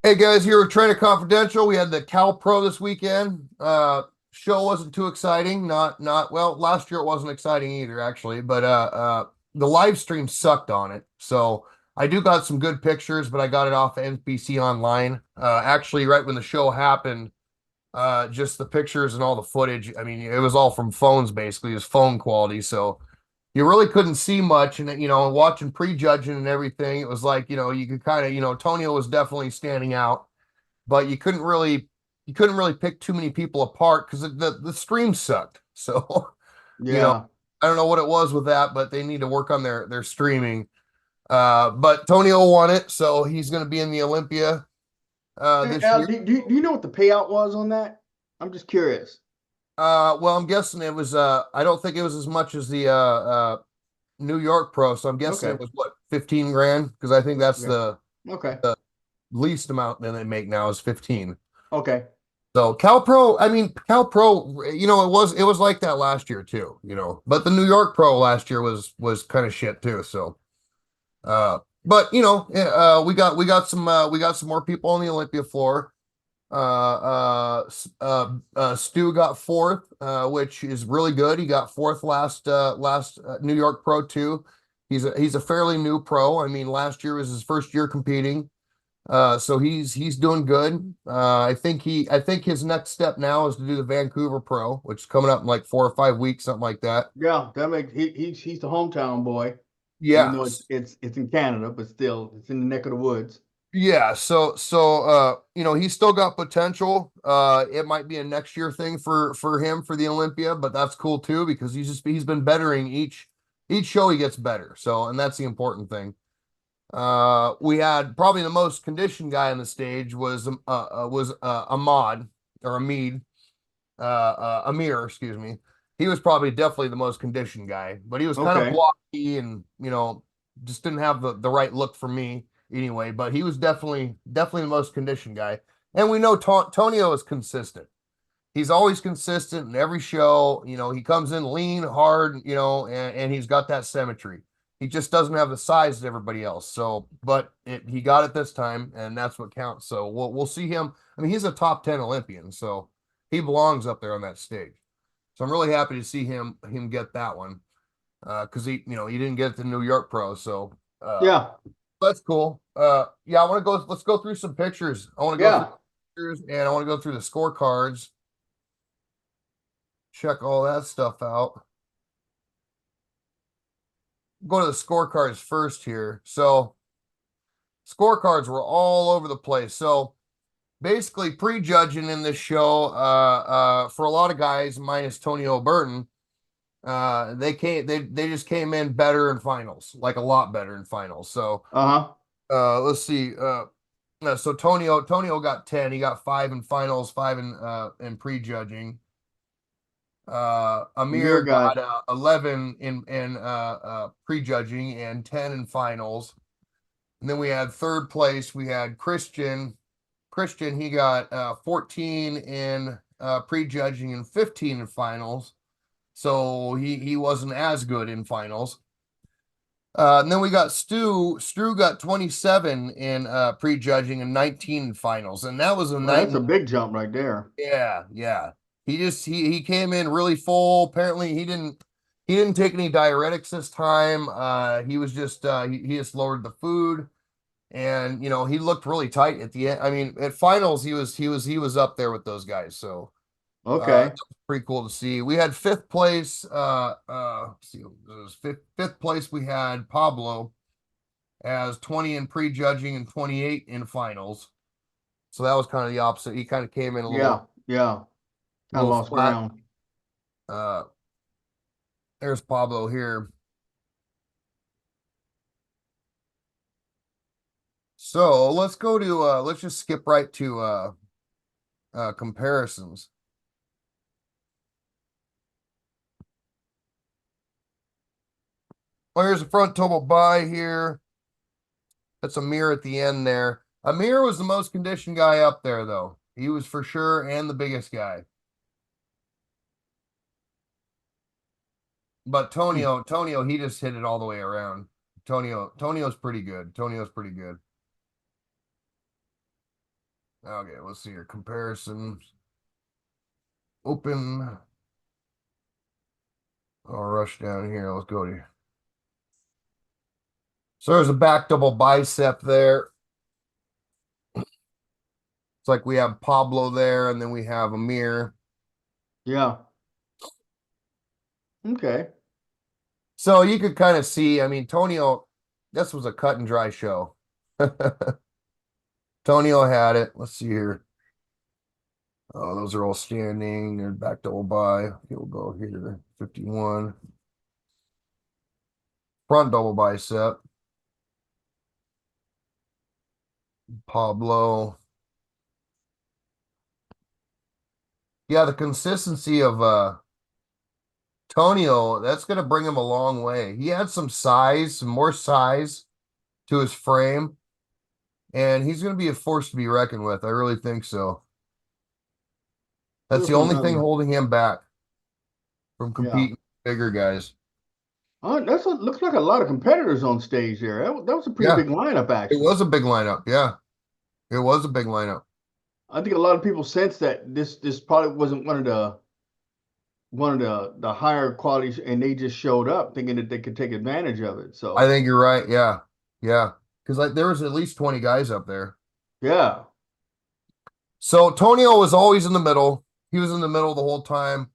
Hey guys, here with Trainer Confidential. We had the Cal Pro this weekend. Show wasn't too exciting. Not well, last year it wasn't exciting either, actually, but the live stream sucked on it. So I do got some good pictures, but I got it off NPC online. Actually, right when the show happened, just the pictures and all the footage. I mean, it was all from phones basically, it was phone quality. So you really couldn't see much. And watching prejudging and everything, it was like, you could kind of, Tonio was definitely standing out, but you couldn't really pick too many people apart because the stream sucked. So, you know, Yeah. I don't know what it was with that, but they need to work on their streaming. But Tonio won it, so he's going to be in the Olympia Hey, this Al, year. do you know what the payout was on that? I'm just curious. Well, I'm guessing it was. I don't think it was as much as the New York Pro, so I'm guessing it Okay. was what 15 grand because I think that's Okay. the Okay. least amount that they make now is 15. Okay. So Cal Pro, I mean Cal Pro, it was like that last year too, But the New York Pro last year was kind of shit too. So but we got some more people on the Olympia floor. Stu got fourth, which is really good. He got fourth last New York Pro too. He's a fairly new pro. I mean, last year was his first year competing. So he's doing good. I think his next step now is to do the Vancouver Pro, which is coming up in like 4 or 5 weeks, something like that. Yeah, that makes he's the hometown boy, even Yeah, though it's in Canada, but still it's in the neck of the woods. yeah. He's still got potential. It might be a next year thing for him for the Olympia, but that's cool too because he's been bettering each show he gets better. So, and that's the important thing. We had probably the most conditioned guy on the stage was Ahmad or Amid. Amir, excuse me. He was probably definitely the most conditioned guy, but he was kind of Okay. blocky and just didn't have the right look for me anyway. But he was definitely the most conditioned guy, and we know Tonio is consistent. He's always consistent in every show. He comes in lean, hard, and he's got that symmetry. He just doesn't have the size that everybody else. So, but he got it this time, and that's what counts. So we'll see him. I mean, he's a top 10 Olympian, so he belongs up there on that stage. So I'm really happy to see him get that one because he didn't get the New York Pro, so Yeah. that's cool. Yeah, I want to go. Let's go through some pictures. I want to go through Yeah. pictures and I want to go through the scorecards, check all that stuff out. Go to the scorecards first here. So scorecards were all over the place. So basically prejudging in this show, for a lot of guys, minus Tony O'Burton, they just came in better in finals, like a lot better in finals. So Uh-huh. let's see. So Tonio got 10. He got five in finals, five in prejudging. Amir Amir got got 11 in prejudging and 10 in finals. And then we had third place. We had Christian. Christian, he got 14 in prejudging and 15 in finals. So he wasn't as good in finals. And then we got Stu. Stu got 27 in prejudging and 19 in finals. And that was a well, night that's and a big jump right there. yeah, yeah. He came in really full. Apparently he didn't take any diuretics this time. He was just he just lowered the food and he looked really tight at the end. I mean, at finals he was up there with those guys. So that Okay. was pretty cool to see. We had fifth place let's see, it was fifth place we had Pablo as 20 in prejudging and 28 in finals. So that was kind of the opposite. He kind of came in a little Yeah. Yeah. I little lost flat. ground. Uh, there's Pablo here. So let's just skip right to comparisons. Well, here's a front total buy here. That's Amir at the end there. Amir was the most conditioned guy up there, though. He was for sure and the biggest guy. But Hmm. Tonio, he just hit it all the way around. Tonio's pretty good. Tonio's pretty good. Okay, let's see here. Comparison. Open. I'll rush down here. Let's go to. So there's a back double bicep there. It's like we have Pablo there, and then we have Amir. Yeah. Okay. So you could kind of see, I mean, Tonio, this was a cut and dry show. Tonio had it. Let's see here. Oh, those are all standing. They're back double by. He'll go here. 51. Front double bicep. Pablo. Yeah, the consistency of Tonio, that's gonna bring him a long way. He had some size, some more size to his frame, and he's gonna be a force to be reckoned with. I really think so. That's the only thing holding him back from competing with bigger guys. Oh, that's what looks like a lot of competitors on stage there. That was a pretty Yeah, big lineup, it actually. was a big lineup. Yeah, it was a big lineup. I think a lot of people sense that this probably wasn't one of the higher qualities, and they just showed up thinking that they could take advantage of it. So I think you're right. Yeah, yeah, because like there was at least 20 guys up there. yeah. So Tonio was always in the middle. He was in the middle the whole time.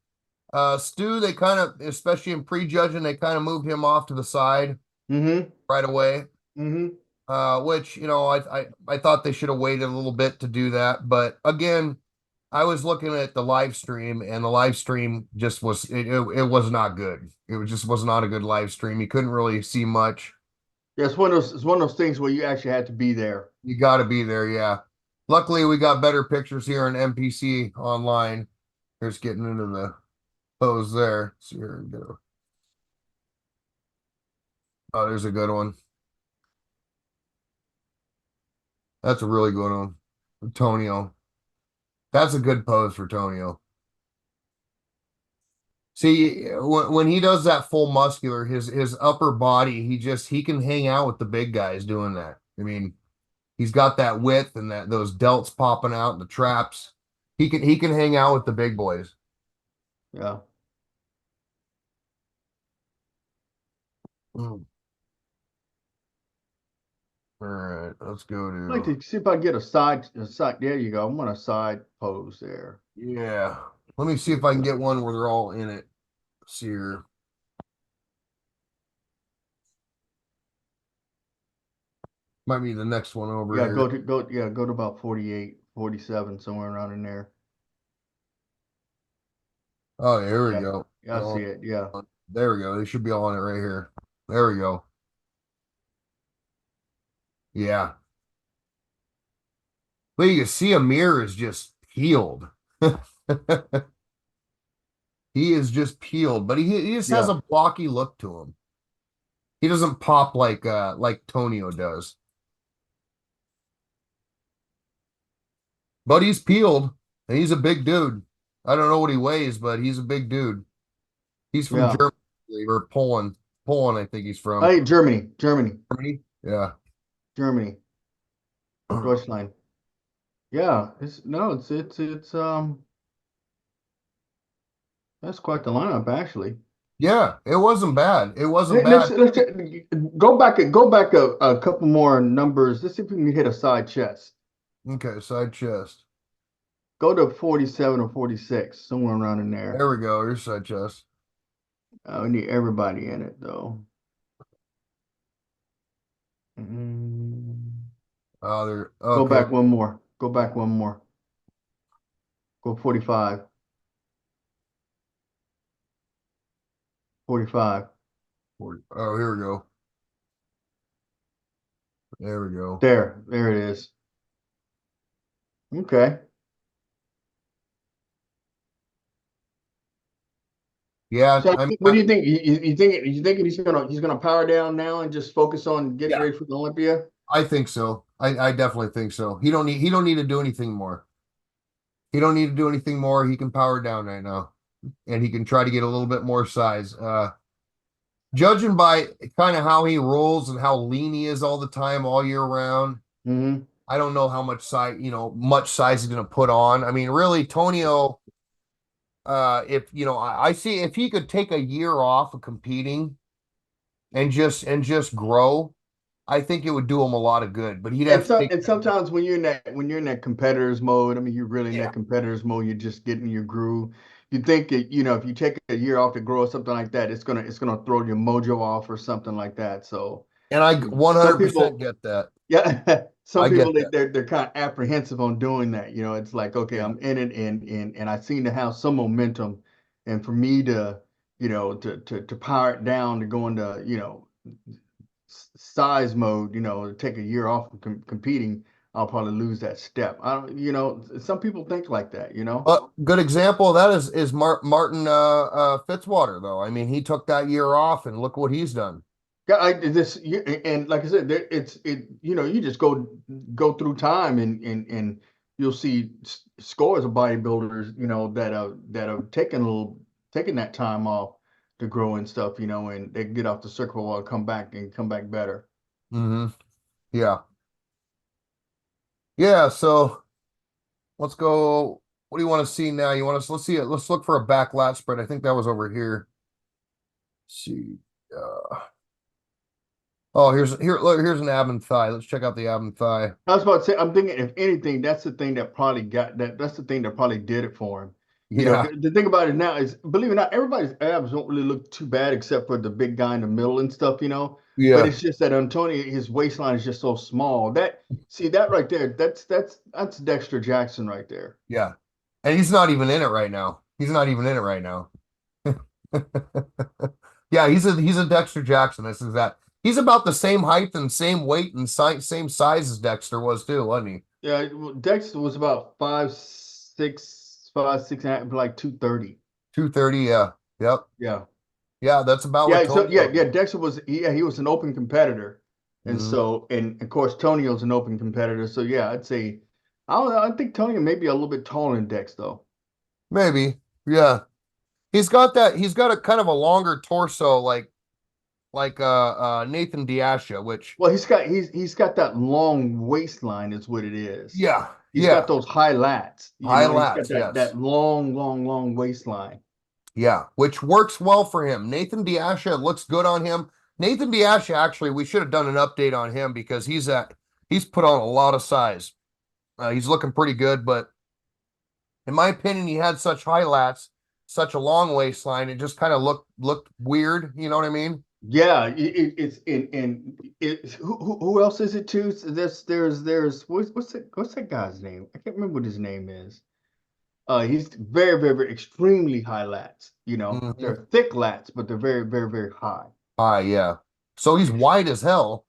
Stu, they kind of, especially in prejudging, they kind of moved him off to the side Mm-hmm. right away. Mm-hmm. Which, you know, I thought they should have waited a little bit to do that. But again, I was looking at the live stream, and the live stream just was it was not good. Just was not a good live stream. You couldn't really see much. Yeah, it's one of those things where you actually had to be there. You got to be there, yeah. Luckily, we got better pictures here in MPC online. Here's getting into the pose there. So here we go. Oh, there's a good one. That's a really good one. Tonio. That's a good pose for Tonio. See, when he does that full muscular, his upper body, he can hang out with the big guys doing that. I mean, he's got that width and that those delts popping out and the traps. He can hang out with the big boys. Yeah. Mm. All right, let's go I'd like to to see if I can get a side. There you go. I'm on a side pose there. yeah. Let me see if I can get one where they're all in it. Let's see here. Might be the next one over Yeah, here. go to about 48, 47, somewhere around in there. Oh, yeah, here we Yeah. go. Yeah, I see it. Yeah. There we go. They should be all on it right here. There we go. Yeah. But you can see Amir is just peeled. He is just peeled, but he just has Yeah. a blocky look to him. He doesn't pop like Tonio does. But he's peeled and he's a big dude. I don't know what he weighs, but he's a big dude. He's from Yeah. Germany or Poland. Poland, I think he's from. Hey, Germany. Germany? Yeah. Germany. Deutschland. Yeah. That's quite the lineup, actually. Yeah, it wasn't bad. It wasn't Let's bad. go back a couple more numbers. Let's see if we can hit a side chest. Okay, side chest. Go to 47 or 46, somewhere around in there. There we go. Here's side chest. We need everybody in it, though. Oh, there. Go Okay. back one more. Go back one more. Go 45. 45. 40. Oh, here we go. There we go. There it is. Okay. Yeah, So I'm. what do you think? You think he's gonna power down now and just focus on getting Yeah, ready for the Olympia? I think so. I definitely think so. He don't need to do anything more. He don't need to do anything more. He can power down right now, and he can try to get a little bit more size. Judging by kind of how he rolls and how lean he is all the time, all year round, Mm-hmm. I don't know how much size, much size he's going to put on. I mean, really, Tonio, if I see if he could take a year off of competing and just grow, I think it would do him a lot of good. But he'd And have to so take and sometimes when you're in that competitors mode, I mean you're really in yeah. that competitors mode, you're just getting your groove. You think if you take a year off to grow or something like that, it's gonna throw your mojo off or something like that. So And I some 100% people, get that. yeah, some I people get that. they're kind of apprehensive on doing that. It's like, okay, Yeah. I'm in it and I seem to have some momentum. And for me to power it down to go into, size mode, to take a year off from competing, I'll probably lose that step. I don't, some people think like that. But good example of that is Martin Fitzwater though. I mean, he took that year off and look what he's done. Yeah, and like I said, you just go through time and you'll see scores of bodybuilders, that have taken that time off to grow and stuff, and they get off the circuit for a while, come back better. Hmm. Yeah. Yeah, so let's go. What do you want to see now? Let's see it. Let's look for a back lat spread. I think that was over here. Let's see. Uh, oh, here's an ab and thigh. Let's check out the ab and thigh. I was about to say, I'm thinking if anything, that's the thing that probably that's the thing that probably did it for him. Yeah. The thing about it now is, believe it or not, everybody's abs don't really look too bad except for the big guy in the middle and stuff. But Yeah. it's just that Antonio, his waistline is just so small. See that right there, that's Dexter Jackson right there. Yeah. And he's not even in it right now. He's not even in it right now. Yeah, he's a Dexter Jackson. This is that. He's about the same height and same weight and same size as Dexter was too, wasn't he? Yeah, well, Dexter was about 5'6", 5'6" and a half, like 230. 230, yeah. Yep. Yeah. Yeah, that's about what Yeah, so yeah, Tonio yeah, is. Dexter he was an open competitor. And Mhm. so and of course Tonio's an open competitor. So yeah, I'd say I don't know, I think Tonio may be a little bit taller than Dex though. Maybe. Yeah. He's got a kind of a longer torso like Nathan Diasha, which Well, he's got that long waistline is what it is. yeah, He's got yeah. those high lats, High he's got lats, that yes. long waistline. Yeah, which works well for him. Nathan Diasha looks good on him. Nathan Diasha, actually, we should have done an update on him because he's put on a lot of size. He's looking pretty good, but in my opinion, he had such high lats, such a long waistline. It just kind of looked weird. You know what I mean? Yeah, it's in it. Who else is it too? So there's what's that guy's name? I can't remember what his name is. He's very, very, very extremely high lats. Hmm. They're thick lats, but they're very, very, very high. Yeah. So he's Ex- wide as hell,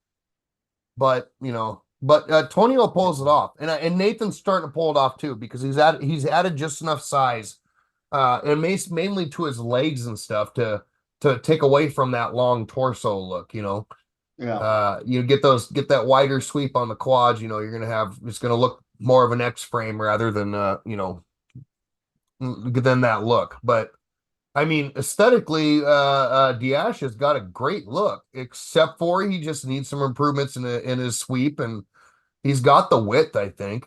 but Tonio pulls it off, and Nathan's starting to pull it off too because he's added just enough size, and mainly to his legs and stuff to take away from that long torso look. Yeah, You get that wider sweep on the quads. It's gonna look more of an X frame rather than than that look. But I mean, aesthetically, Diash has got a great look, except for he just needs some improvements in his sweep, and he's got the width, I think.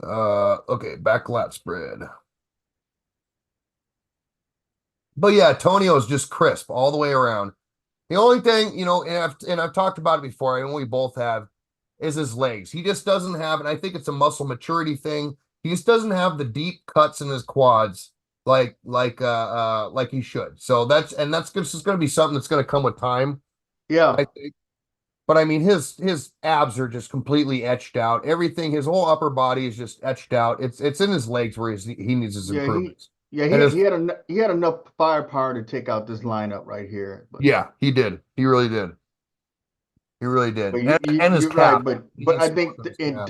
Okay, back lat spread. But yeah, Tonio is just crisp all the way around. The only thing, and I've talked about it before, I know we both have, is his legs. He just doesn't have, and I think it's a muscle maturity thing. He just doesn't have the deep cuts in his quads like he should. So that's just going to be something that's going to come with time, yeah, I think. But I mean, his abs are just completely etched out. Everything, his whole upper body is just etched out. It's in his legs where he needs his yeah. improvements. Yeah, And his he had enough firepower to take out this lineup right here. But yeah, he did. He really did. He really did. but And his you're right. calf. But He but needs I to work think on his in, calf.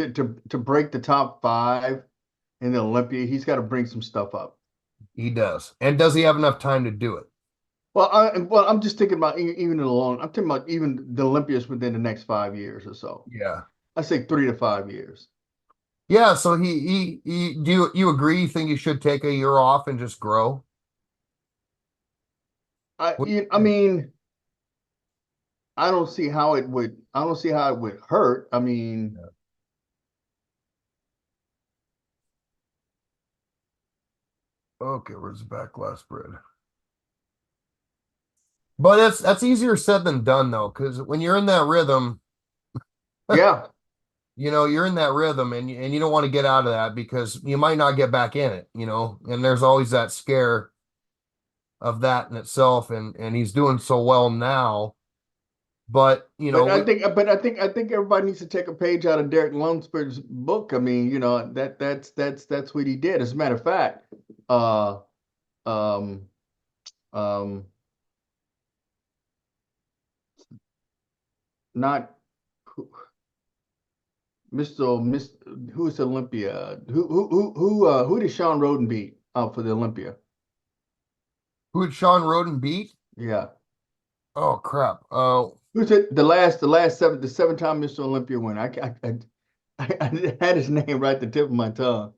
to break the top five in the Olympia, he's got to bring some stuff up. He does. And does he have enough time to do it? I'm just thinking about even in the long. I'm talking about even the Olympias within the next 5 years or so. Yeah. I say 3 to 5 years. Yeah, so he do you agree you think he should take a year off and just grow? I What do you- I you think? mean, I don't see how it would. I don't see how it would hurt. I mean, Okay, where's the back glass spread? But that's easier said than done though, because when you're in that rhythm, yeah, you're in that rhythm and you don't want to get out of that because you might not get back in it, and there's always that scare of that in itself, and he's doing so well now. But I think everybody needs to take a page out of Derek Lunsford's book. I mean, that's what he did. As a matter of fact, uh, um, um, not Mr. Who's Olympia? Who did Sean Roden beat for the Olympia? who did Sean Roden beat? Yeah. Oh crap. Oh, Who's it? The 7-time Mr. Olympia winner. I had his name right at the tip of my tongue.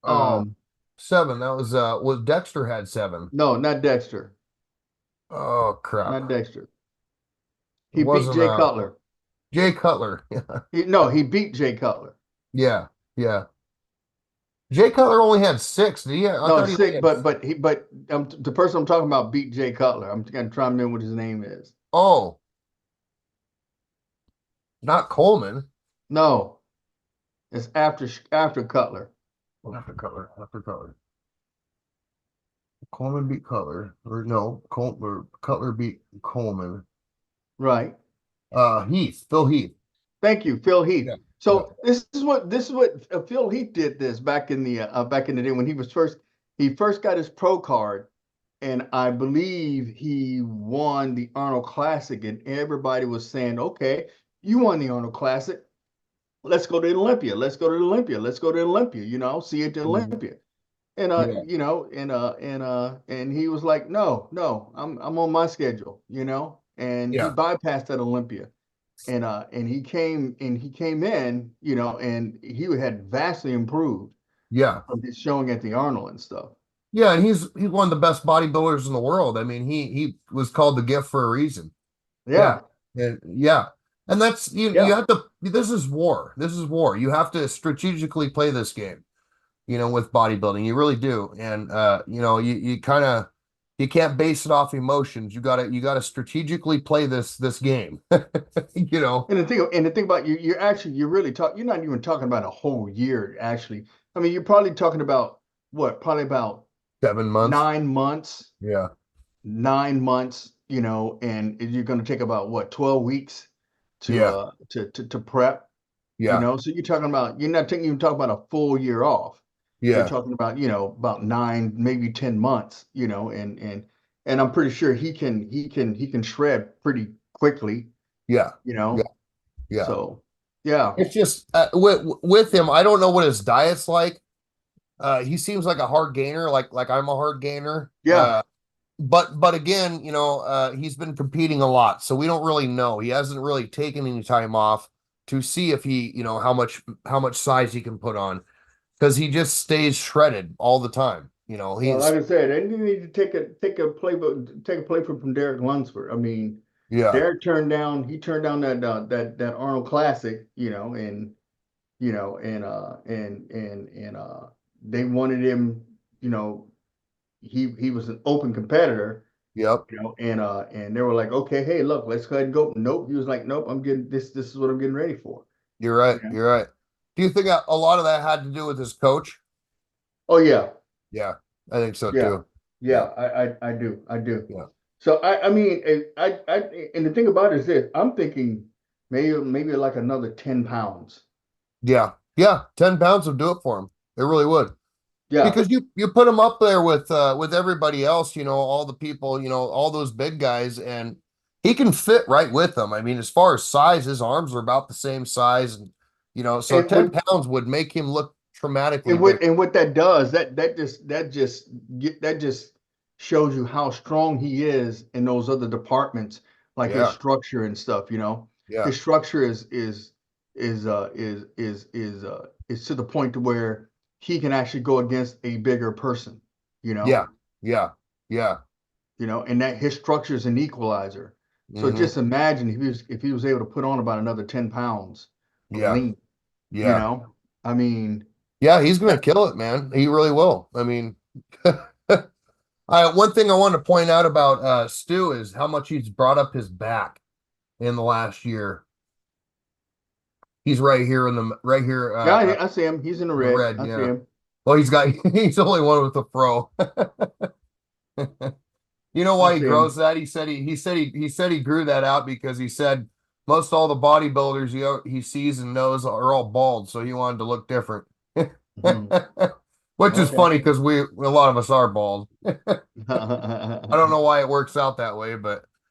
oh, Um, seven. That was Dexter had seven. no, not Dexter. Oh crap. Not Dexter. It He beat wasn't Jay Cutler. Jay Cutler. No, he beat Jay Cutler. Yeah, yeah. Jay Cutler only had six. Did he? I No, thought he only sick, had. but the person I'm talking about beat Jay Cutler. I'm trying to remember what his name is. Oh, not Coleman. No, it's after Cutler. After Cutler. After Cutler. Coleman beat Cutler, or no, or Cutler beat Coleman. Right. Heath, Phil Heath. Thank you, Phil Heath. Yeah, yeah. So this is what Phil Heath did this back in the day when he first got his pro card, and I believe he won the Arnold Classic, and everybody was saying, "Okay, you won the Arnold Classic. Let's go to Olympia. Let's go to Olympia. Let's go to Olympia. See you at the Mhm. Olympia." And Yeah, and he was like, "No, no, I'm on my schedule. And he yeah, bypassed that Olympia, and he came in, and he had vastly improved yeah, from his showing at the Arnold and stuff. yeah. And he's one of the best bodybuilders in the world. I mean, he was called the gift for a reason. Yeah, Yeah, and yeah, and that's you yeah. have to. This is war. This is war. You have to strategically play this game. With bodybuilding. You really do. And you kind of you can't base it off emotions. You gotta strategically play this game. you know, And the thing about you're really you're not even talking about a whole year, actually. I mean, you're probably talking about what? Probably about 7 months. 9 months, Yeah. 9 months, and you're going to take about what, 12 weeks to Yeah. to prep, Yeah. so you're not taking even talking about a full year off. You're Yeah. talking about, about 9, maybe 10 months, and I'm pretty sure he can shred pretty quickly, Yeah. you Yeah. know. Yeah. So yeah. It's just with him, I don't know what his diet's like. He seems like a hard gainer, like I'm a hard gainer. Yeah. But again, he's been competing a lot, so we don't really know. He hasn't really taken any time off to see if he, how much size he can put on, because he just stays shredded all the time. Well, He's like I said, they need to take a playbook from Derek Lunsford. I mean, yeah, He turned down that Arnold Classic, and they wanted him, you know, he was an open competitor, yep, and they were like, okay, hey, look, let's go ahead and go. Nope, he was like, nope, I'm getting this. This is what I'm getting ready for. you're right, You know? you're right. Do you think a lot of that had to do with his coach? Oh yeah, Yeah, I think so yeah, too. yeah. Yeah, I do. yeah, So I mean, and the thing about it is this: I'm thinking maybe like another 10 pounds. yeah, yeah. 10 pounds would do it for him. It really would. Yeah, Because you put him up there with everybody else, all the people, all those big guys, and he can fit right with them. I mean, as far as size, his arms are about the same size, and so and 10 pounds would make him look dramatically what bigger. and what that does, that just shows you how strong he is in those other departments, like his Yeah, structure and stuff. yeah, His structure is to the point to where he can actually go against a bigger person. You know, yeah, yeah, yeah, and that his structure is an equalizer. So Hmm. just imagine if he was able to put on about another 10 pounds of Yeah. lean, you Yeah. know? I mean, Yeah. He's gonna that, kill it, man. He really will. I mean, one thing I wanted to point out about Stu is how much he's brought up his back in the last year. He's right here in the right here yeah, I see him. He's in the in the red. red. I see Yeah. him. Well, he's got he's the only one with the fro. You know I why he see grows him. that? He said he grew that out because he said most all the bodybuilders he sees and knows are all bald, so he wanted to look different. Mhm. Which is Okay. funny because a lot of us are bald. I don't know why it works out that way,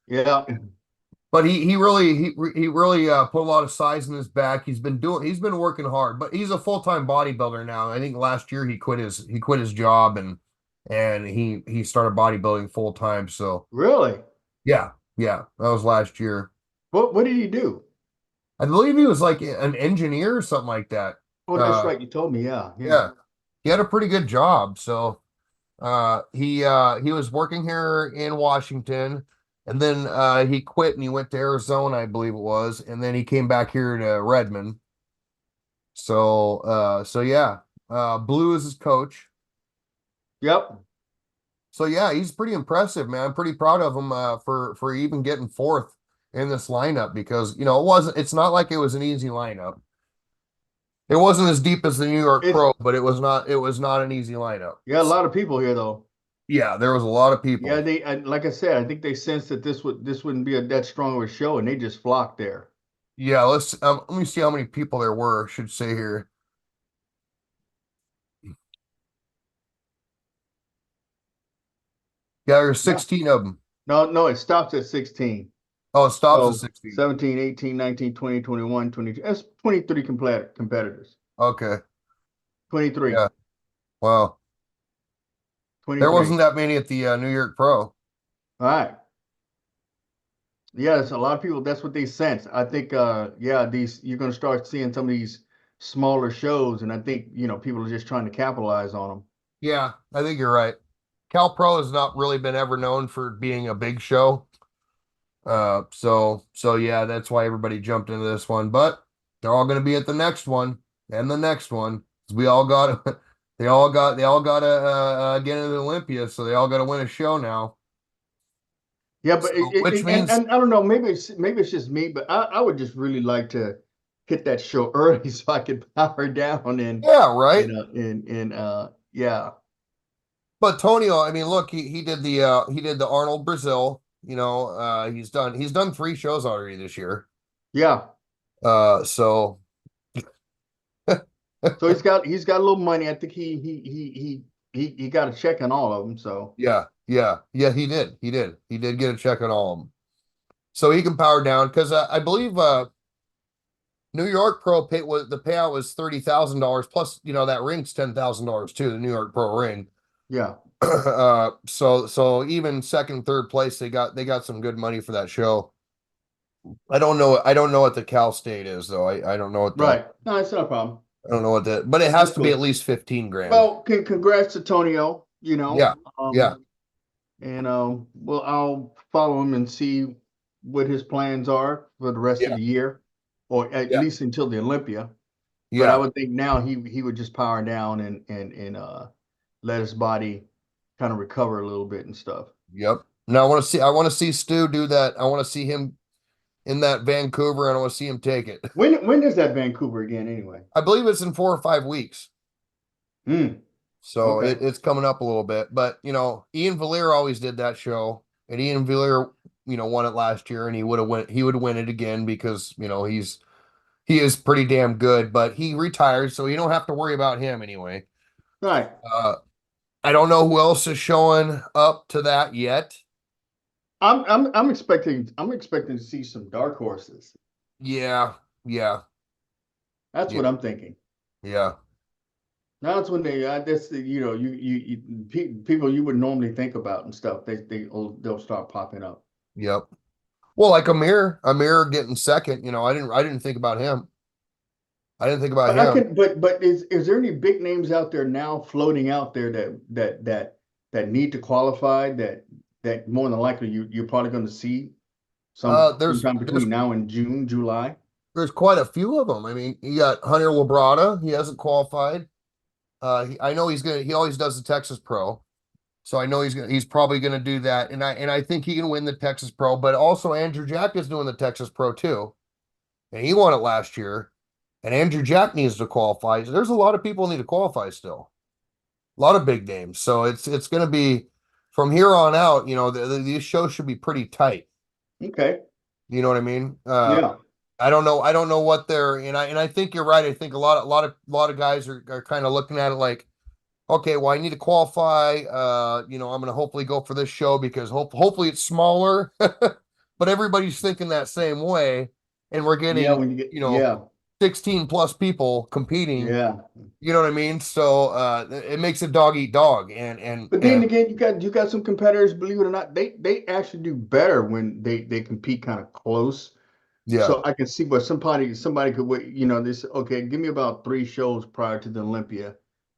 Yeah. but he really put a lot of size in his back. He's been working hard, but he's a full-time bodybuilder now. I think last year he quit his job and he started bodybuilding full time. So Really? yeah, yeah, that was last year. What did he do? I believe he was like an engineer or something like that. Oh, that's Uh right. You told me. Yeah, yeah. yeah, he had a pretty good job. So he was working here in Washington, and then he quit and he went to Arizona, I believe it was, and then he came back here to Redmond. So yeah, Blue is his coach. Yep. So yeah, he's pretty impressive, man. I'm pretty proud of him for even getting fourth in this lineup because it's not like it was an easy lineup. It wasn't as deep as the New York It's Pro, but it was not an easy lineup. yeah, a lot of people here though. Yeah, there was a lot of Yeah, people. like I said, I think they sensed that this wouldn't be that strong of a show, and they just flocked there. Yeah, let me see how many people there were. I should say here. Yeah, there's No, 16 of them. no, it stops at 16. Oh, it stops at So 16. 17, 18, 19, 20, 21, 22. That's 23 competitors. Okay. 23. Yeah. Well, there 23. wasn't that many at the New York Pro. All right. Yes, a lot of people, that's what they sense. I think yeah, these you're gonna start seeing some of these smaller shows, and I think, people are just trying to capitalize on them. Yeah, I think you're right. Cal Pro has not really been ever known for being a big show. So yeah, that's why everybody jumped into this one. But they're all going to be at the next one and the next one. We all got, they all got to get into Olympia, so they all got to win a show now. Yeah, but So, which means, and I don't know, maybe it's just me, but I would just really like to hit that show early so I could power down yeah, right. yeah. But Tonio, I mean, look, he did the Arnold Brazil. He's done 3 shows already this year. Yeah. So So he's got a little money. I think he got a check on all of them. So yeah, yeah, yeah, he did get a check on all of them. So he can power down because I believe New York Pro pay was the payout was $30,000 plus that ring's $10,000 too, the New York Pro ring. yeah. So even second, third place they got some good money for that show. I don't know what the Cal State is though. I don't know what the Right. No, it's not a problem. I don't know what that, but it has That's to be at cool. least 15 grand. Well, congrats to Tonio, Yeah, yeah, and well, I'll follow him and see what his plans are for the rest of yeah, the year, or at yeah, least until the Olympia. But I yeah. would think now he would just power down and let his body kind of recover a little bit and stuff. Yep. Now I want to see Stu do that. I want to see him in that Vancouver and I want to see him take it. When is that Vancouver again anyway? I believe it's in 4 or 5 weeks. Hmm. So Okay. it's coming up a little bit. But Ian Valier always did that show. And Ian Valier, won it last year and he would win it again because, he is pretty damn good, but he retired, so you don't have to worry about him anyway. Right. Uh I don't know who else is showing up to that yet. I'm expecting to see some dark horses. Yeah, yeah, That's yeah, what I'm thinking. yeah. That's when that's the people you would normally think about and stuff. They'll start popping up. Yep. Well, like Amir getting second, I didn't think about him. I didn't think about But I him. can. But is there any big names out there now floating out there that need to qualify that more than likely you're probably going to see There's sometime between now and June, July. there's quite a few of them. I mean, you got Hunter Labrada. He hasn't qualified. I know he always does the Texas Pro. So I know he's probably gonna do that. And I think he can win the Texas Pro, but also Andrew Jack is doing the Texas Pro too. And he won it last year. And Andrew Jack needs to qualify. So there's a lot of people need to qualify still. A lot of big names. So it's gonna be from here on out, these shows should be pretty tight. Okay. You know what I mean? Yeah. I don't know what they're and I think you're right. I think a lot of guys are kind of looking at it like, okay, well, I need to qualify. I'm gonna hopefully go for this show because hopefully it's smaller. But everybody's thinking that same way, and we're Yeah. getting, When you get, you know, yeah. 16 plus people competing. Yeah. You know what I mean? So it makes it dog eat dog, and But then again, you got some competitors, believe it or not, they actually do better when they compete kind of close. yeah, So I can see where somebody could wait, this okay, give me about 3 shows prior to the Olympia,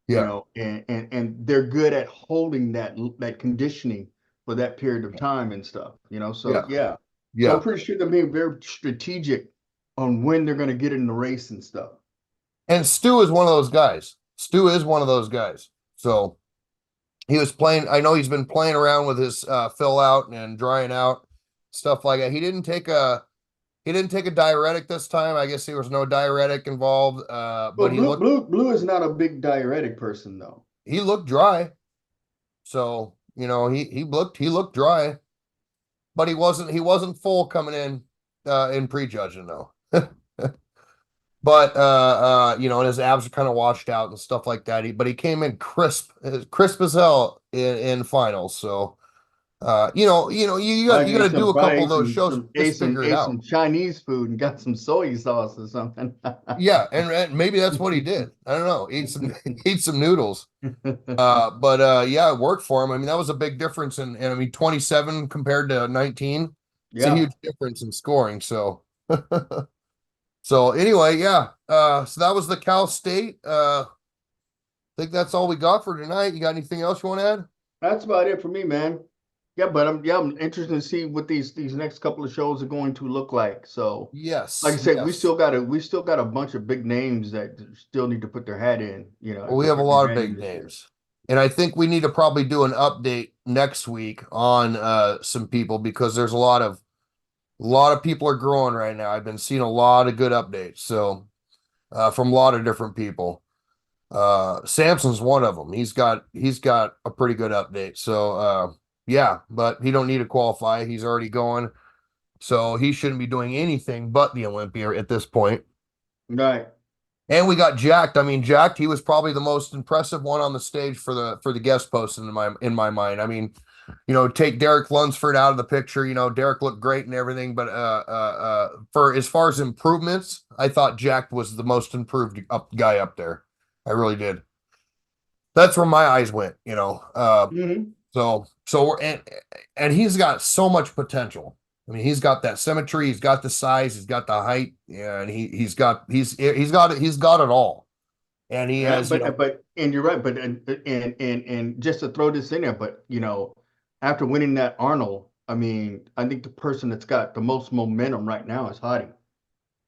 yeah, and they're good at holding that conditioning for that period of time and stuff, So yeah, yeah. So I'm yeah. pretty sure they're being very strategic on when they're gonna get in the race and stuff. And Stu is one of those guys. Stu is one of those guys. So he was playing. I know he's been playing around with his fill out and drying out stuff like that. He didn't take a diuretic this time. I guess there was no diuretic involved. Well, But Blue is not a big diuretic person though. he looked dry. So, he looked dry, but he wasn't full coming in prejudging though. But and his abs are kind of washed out and stuff like that. But he came in crisp as hell in finals. So Like you ate got to do some a couple probably of those shows ate just some figure it ate out. some Chinese food and got some soy sauce or something. Yeah, and maybe that's what he did. I don't know. Eat some eat some noodles. But yeah, it worked for him. I mean, that was a big difference I mean, 27 compared to 19. It's a Yeah, huge difference in scoring. So so anyway, yeah. So that was the Cal State. I think that's all we got for tonight. You got anything else you want to add? that's about it for me, man. Yeah, but I'm interested to see what these next couple of shows are going to look like. So, like I Yes, said, yes. we still got a bunch of big names that still need to put their hat in, Well, we to have a put their lot of hat in big this year. names. And I think we need to probably do an update next week on some people because there's a lot of people are growing right now. I've been seeing a lot of good updates. So from a lot of different people. Samson's one of them. He's got a pretty good update. So yeah, but he don't need to qualify. He's already going. So he shouldn't be doing anything but the Olympia at this point. Right. And we got Jacked. I mean, Jacked, he was probably the most impressive one on the stage for the guest post in my mind. I mean, take Derek Lunsford out of the picture. Derek looked great and everything, but for as far as improvements, I thought Jacked was the most improved guy up there. I really did. That's where my eyes went. Hmm. So and he's got so much potential. I mean, he's got that symmetry, he's got the size, he's got the height, yeah, and he's got it all. And he Yeah, has, but and you're right, but and just to throw this in there, but after winning that Arnold, I mean, I think the person that's got the most momentum right now is Hadi.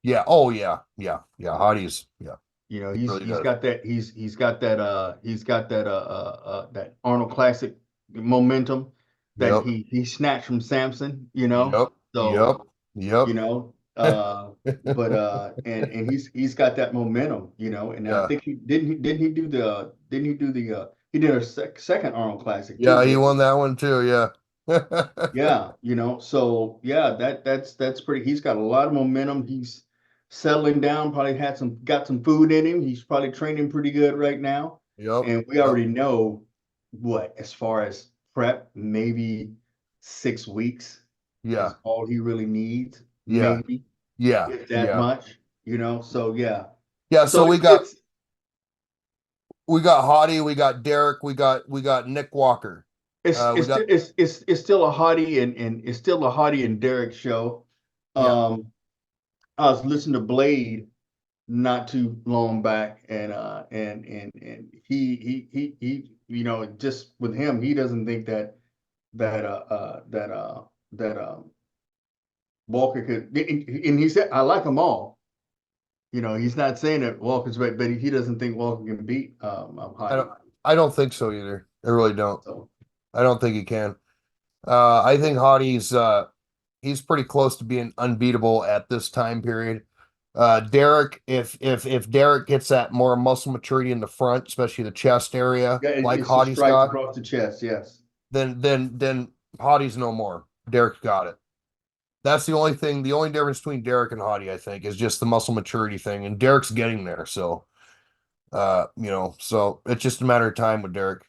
yeah, oh yeah, yeah, yeah. Hottie's, yeah, He's really he's does. got that that Arnold Classic momentum that Yep, he snatched from Samson, yep, yep, So, yep. you know, but and he's got that momentum, and I Yeah, think he did a second Arnold Classic too, yeah, he didn't he? won that one too. Yeah, Yeah, so yeah, that's pretty. He's got a lot of momentum. He's settling down. Probably got some food in him. He's probably training pretty good right now. yep, And we yep. already know what, as far as prep, maybe 6 weeks is Yeah, all he really needs. yeah, Maybe yeah, if that yeah, much. So yeah. yeah. So So we it's got it's we got Hottie, we got Derek, we got Nick Walker. it's We it's got it's still a Hottie and it's still a Hottie and Derek show. yeah, Um, I was listening to Blade not too long back, and he just with him, he doesn't think that that Walker could, and he said, I like them all. You know, he's not saying that Walker's right, but he doesn't think Walker can beat I Hadi. don't I don't think so either. I really don't. So I don't think he can. I think Hadi's he's pretty close to being unbeatable at this time period. Derek, if Derek gets that more muscle maturity in the front, especially the chest area, yeah, like it's the Hadi's stripes got, across the chest. Yes. then Hadi's no more. Derek's got it. That's the only thing. The only difference between Derek and Hadi, I think, is just the muscle maturity thing, and Derek's getting there. So, so it's just a matter of time with Derek.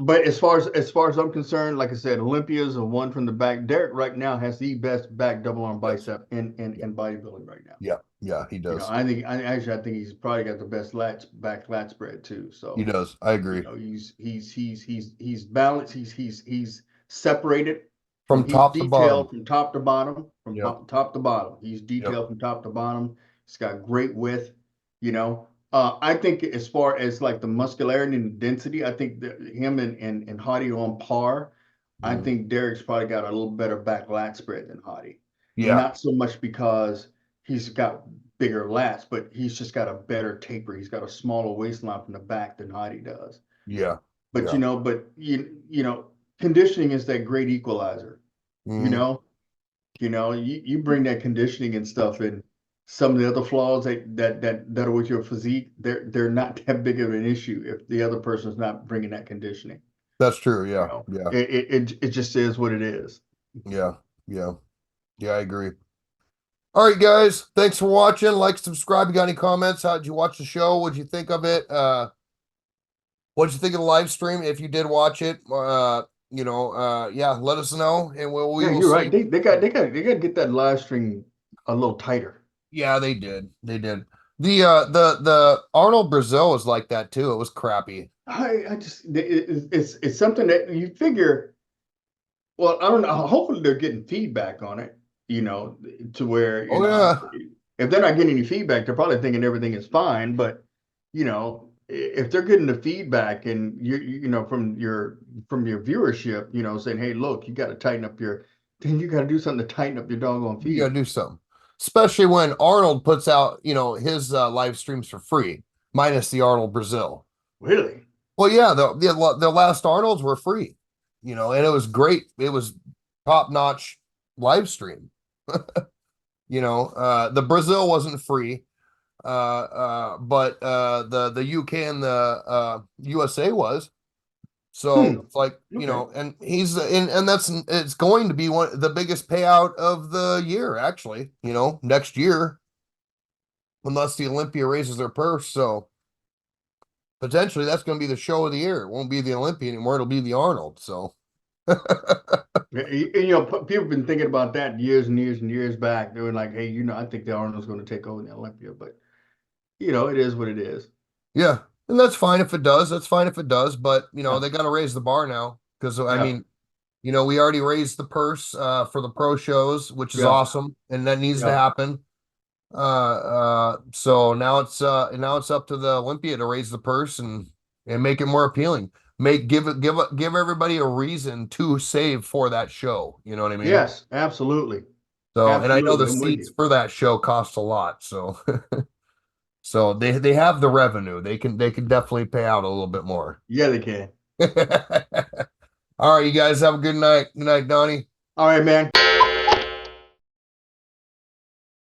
But as far as I'm concerned, like I said, Olympia's a one from the back. Derek right now has the best back double arm Yes. bicep in bodybuilding right now. Yeah, yeah, he You know, does. I think he's probably got the best lat spread too. He So, does. I you agree. know, he's balanced. He's separated from From he's top to bottom. detailed from top to bottom, Yep. top to bottom. He's Yep. detailed from top to bottom. He's got great width. You know, I think as far as like the muscularity and the density, I think that him and Hadi are on par. I Mhm. think Derek's probably got a little better back lat spread than Hadi. Yeah. Not so much because he's got bigger lats, but he's just got a better taper. He's got a smaller waistline from the back than Hadi does. Yeah. But Yeah. you know, conditioning is that great equalizer. You Mhm. know, you bring that conditioning and stuff in. Some of the other flaws that are with your physique, they're not that big of an issue if the other person's not bringing that conditioning. That's true. You Yeah. know, Yeah. it just is what it is. Yeah. Yeah. Yeah. I agree. All right, guys. Thanks for watching. Like, subscribe. You got any comments? How did you watch the show? What'd you think of it? What'd you think of the live stream? If you did watch it, yeah, let us know, and we Yeah, will you're right. see. They got to get that live stream a little tighter. Yeah, they did. They did. The Arnold Brazil was like that too. It was crappy. I just it's something that you figure. Well, I don't know. Hopefully, they're getting feedback on it. You know, to where Oh yeah. if they're not getting any feedback, they're probably thinking everything is fine. But you know, if they're getting the feedback and you know from your viewership, you know, saying, hey, look, you got to tighten up your, then you got to do something to tighten up your doggone You gotta feed. do something. Especially when Arnold puts out, his live streams for free, minus the Arnold Brazil. Really? Well, yeah, the last Arnold's were free, and it was great. It was top notch live stream. The Brazil wasn't free, but the UK and the USA was. So Hmm. it's like, Okay. and and it's going to be one the biggest payout of the year, actually, next year, unless the Olympia raises their purse. So potentially that's going to be the show of the year. It won't be the Olympia anymore. It'll be the Arnold. So Yeah, you know, people have been thinking about that years and years and years back. They were like, hey, you know, I think the Arnold's going to take over the Olympia, but you know, it is what it is. yeah, and that's fine if it does. That's fine if it does. But Yeah. they got to raise the bar now because I Yeah. mean, we already raised the purse for the pro shows, which is Yeah. awesome, and that needs to Yeah. happen. So now it's up to the Olympia to raise the purse and make it more appealing. Give everybody a reason to save for that show. You know what I mean? Yes, absolutely. So, and I know the Absolutely. I'm with seats you. for that show cost a lot. So, so they have the revenue. They can definitely pay out a little bit more. Yeah, they can. All right, you guys have a good night. Good night, Donnie. All right, man.